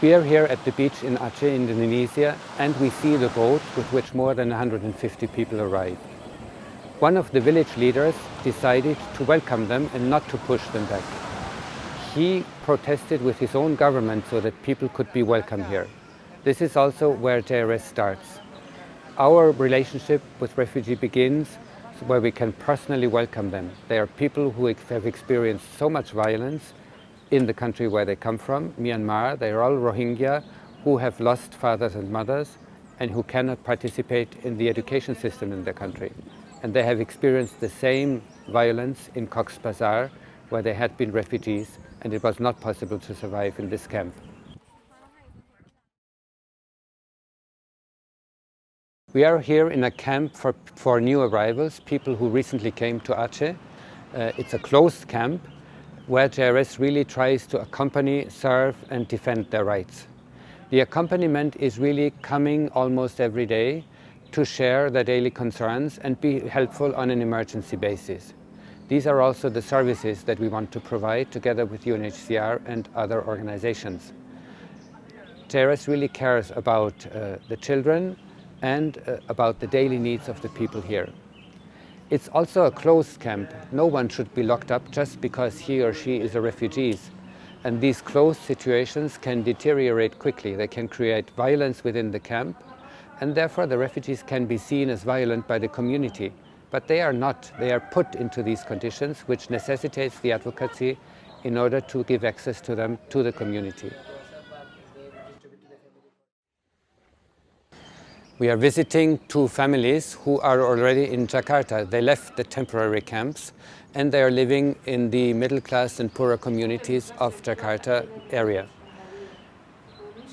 We are here at the beach in Aceh, Indonesia, and we see the boat with which more than 150 people arrived. One of the village leaders decided to welcome them and not to push them back. He protested with his own government so that people could be welcome here. This is also where JRS starts. Our relationship with refugees begins where we can personally welcome them. They are people who have experienced so much violence in the country where they come from, Myanmar. They are all Rohingya who have lost fathers and mothers and who cannot participate in the education system in their country. And they have experienced the same violence in Cox's Bazar, where they had been refugees, and it was not possible to survive in this camp. We are here in a camp for new arrivals, people who recently came to Aceh. It's a closed camp where JRS really tries to accompany, serve and defend their rights. The accompaniment is really coming almost every day to share their daily concerns and be helpful on an emergency basis. These are also the services that we want to provide together with UNHCR and other organizations. JRS really cares about the children and about the daily needs of the people here. It's also a closed camp. No one should be locked up just because he or she is a refugee. And these closed situations can deteriorate quickly. They can create violence within the camp, and therefore the refugees can be seen as violent by the community. But they are not. They are put into these conditions, which necessitates the advocacy in order to give access to them to the community. We are visiting two families who are already in Jakarta. They left the temporary camps and they are living in the middle class and poorer communities of Jakarta area.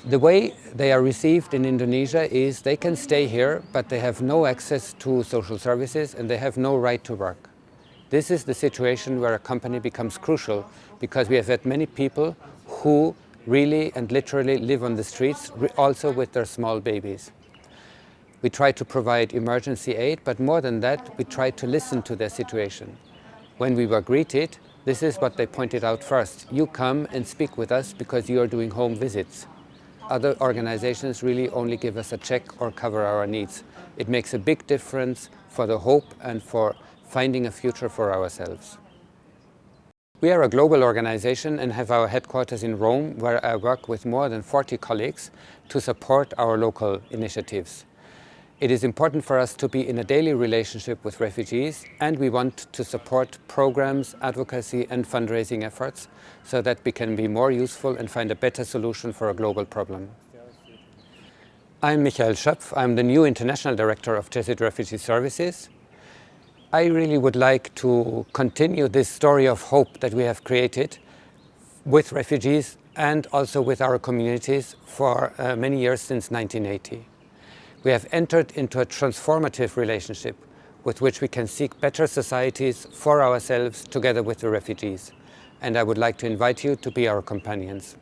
The way they are received in Indonesia is they can stay here, but they have no access to social services and they have no right to work. This is the situation where a company becomes crucial, because we have had many people who really and literally live on the streets, also with their small babies. We try to provide emergency aid, but more than that, we try to listen to their situation. When we were greeted, this is what they pointed out first. You come and speak with us because you are doing home visits. Other organizations really only give us a check or cover our needs. It makes a big difference for the hope and for finding a future for ourselves. We are a global organization and have our headquarters in Rome, where I work with more than 40 colleagues to support our local initiatives. It is important for us to be in a daily relationship with refugees, and we want to support programs, advocacy and fundraising efforts so that we can be more useful and find a better solution for a global problem. I'm Michael Schöpf. I'm the new International Director of JRS Refugee Services. I really would like to continue this story of hope that we have created with refugees and also with our communities for many years since 1980. We have entered into a transformative relationship with which we can seek better societies for ourselves together with the refugees. And I would like to invite you to be our companions.